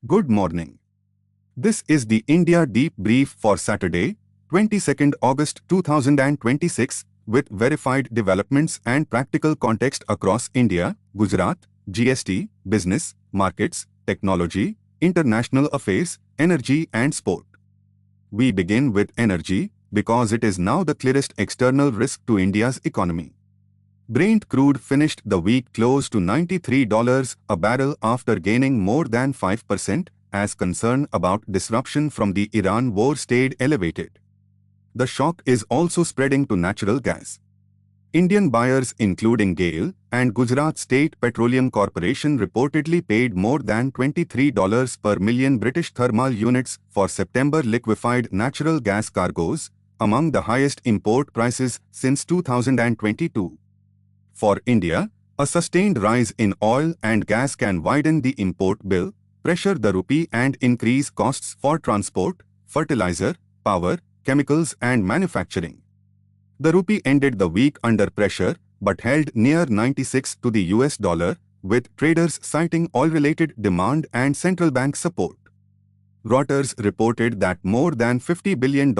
Good morning. This is the India Deep Brief for Saturday, 22nd August 2026, with verified developments and practical context across India, Gujarat, GST, business, markets, technology, international affairs, energy and sport. We begin with energy because it is now the clearest external risk to India's economy. Brent crude finished the week close to $93 a barrel after gaining more than 5% as concern about disruption from the Iran war stayed elevated. The shock is also spreading to natural gas. Indian buyers including GAIL and Gujarat State Petroleum Corporation reportedly paid more than $23 per million British thermal units for September liquefied natural gas cargoes, among the highest import prices since 2022. For India, a sustained rise in oil and gas can widen the import bill, pressure the rupee and increase costs for transport, fertilizer, power, chemicals and manufacturing. The rupee ended the week under pressure but held near 96 to the US dollar, with traders citing oil-related demand and central bank support. Reuters reported that more than $50 billion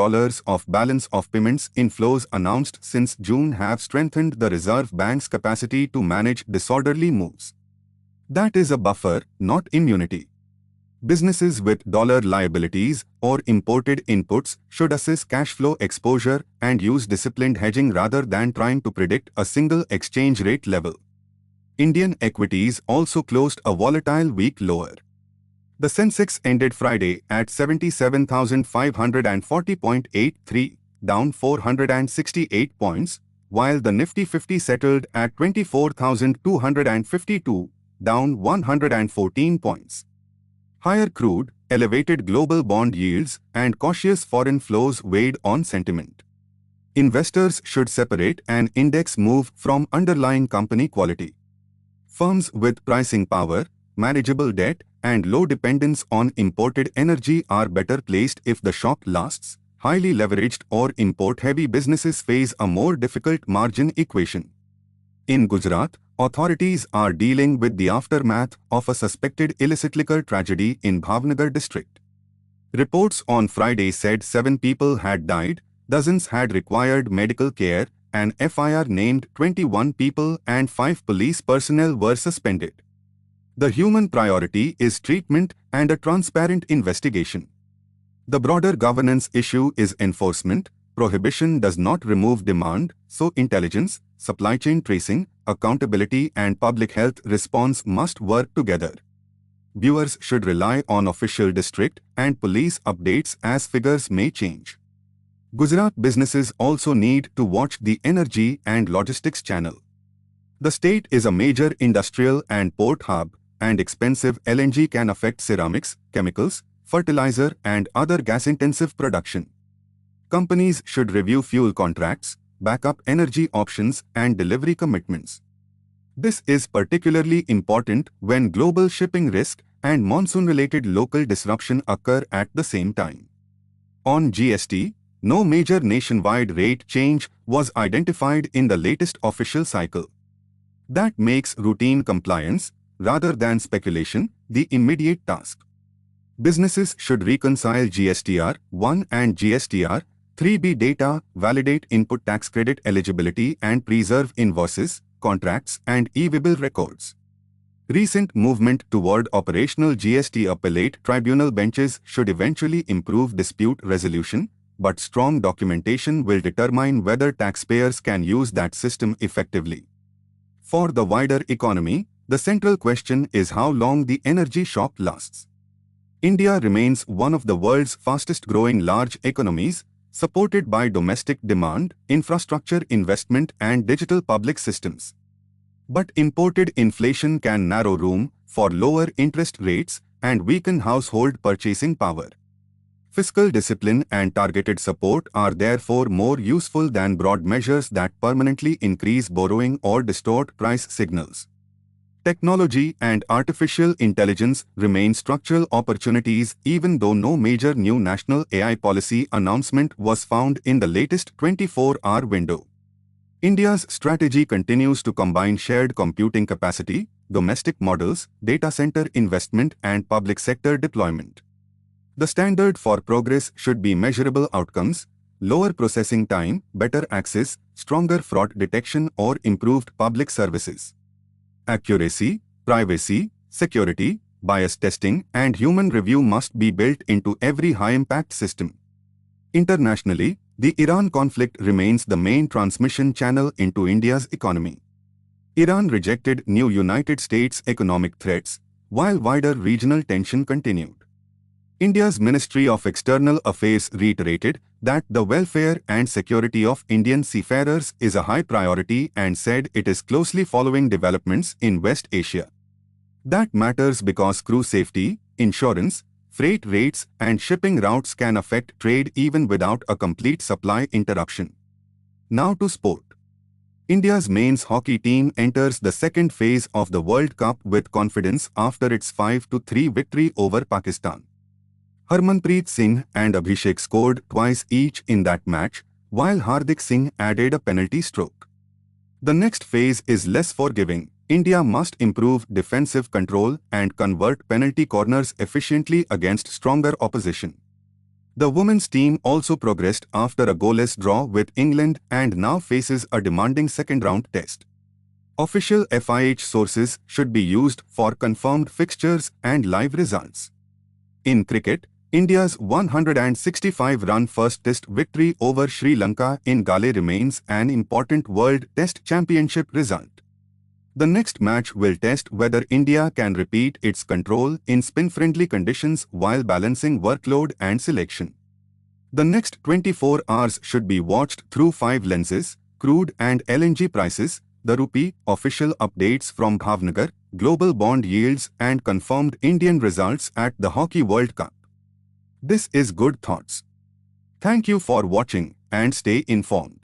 of balance of payments inflows announced since June have strengthened the Reserve Bank's capacity to manage disorderly moves. That is a buffer, not immunity. Businesses with dollar liabilities or imported inputs should assess cash flow exposure and use disciplined hedging rather than trying to predict a single exchange rate level. Indian equities also closed a volatile week lower. The Sensex ended Friday at 77,540.83, down 468 points, while the Nifty 50 settled at 24,252, down 114 points. Higher crude, elevated global bond yields, and cautious foreign flows weighed on sentiment. Investors should separate an index move from underlying company quality. Firms with pricing power, manageable debt, and low dependence on imported energy are better placed if the shock lasts. Highly leveraged or import-heavy businesses face a more difficult margin equation. In Gujarat, authorities are dealing with the aftermath of a suspected illicit liquor tragedy in Bhavnagar district. Reports on Friday said 7 people had died, dozens had required medical care, an FIR named 21 people and 5 police personnel were suspended. The human priority is treatment and a transparent investigation. The broader governance issue is enforcement. Prohibition does not remove demand, so intelligence, supply chain tracing, accountability and public health response must work together. Viewers should rely on official district and police updates as figures may change. Gujarat businesses also need to watch the energy and logistics channel. The state is a major industrial and port hub, and expensive LNG can affect ceramics, chemicals, fertilizer and other gas-intensive production. Companies should review fuel contracts, backup energy options and delivery commitments. This is particularly important when global shipping risk and monsoon-related local disruption occur at the same time. On GST, no major nationwide rate change was identified in the latest official cycle. That makes routine compliance, rather than speculation, the immediate task. Businesses should reconcile GSTR-1 and GSTR-3B data, validate input tax credit eligibility and preserve invoices, contracts and e-bill records. Recent movement toward operational GST appellate tribunal benches should eventually improve dispute resolution, but strong documentation will determine whether taxpayers can use that system effectively. For the wider economy, the central question is how long the energy shock lasts. India remains one of the world's fastest-growing large economies, supported by domestic demand, infrastructure investment and digital public systems. But imported inflation can narrow room for lower interest rates and weaken household purchasing power. Fiscal discipline and targeted support are therefore more useful than broad measures that permanently increase borrowing or distort price signals. Technology and artificial intelligence remain structural opportunities even though no major new national AI policy announcement was found in the latest 24-hour window. India's strategy continues to combine shared computing capacity, domestic models, data center investment and public sector deployment. The standard for progress should be measurable outcomes, lower processing time, better access, stronger fraud detection or improved public services. Accuracy, privacy, security, bias testing and human review must be built into every high-impact system. Internationally, the Iran conflict remains the main transmission channel into India's economy. Iran rejected new United States economic threats, while wider regional tension continued. India's Ministry of External Affairs reiterated that the welfare and security of Indian seafarers is a high priority and said it is closely following developments in West Asia. That matters because crew safety, insurance, freight rates and shipping routes can affect trade even without a complete supply interruption. Now to sport. India's men's hockey team enters the second phase of the World Cup with confidence after its 5-3 victory over Pakistan. Harmanpreet Singh and Abhishek scored twice each in that match, while Hardik Singh added a penalty stroke. The next phase is less forgiving. India must improve defensive control and convert penalty corners efficiently against stronger opposition. The women's team also progressed after a goalless draw with England and now faces a demanding second-round test. Official FIH sources should be used for confirmed fixtures and live results. In cricket, India's 165-run first Test victory over Sri Lanka in Gale remains an important World Test Championship result. The next match will test whether India can repeat its control in spin-friendly conditions while balancing workload and selection. The next 24 hours should be watched through 5 lenses: crude and LNG prices, the rupee, official updates from Bhavnagar, global bond yields and confirmed Indian results at the Hockey World Cup. This is Good Thoughts. Thank you for watching and stay informed.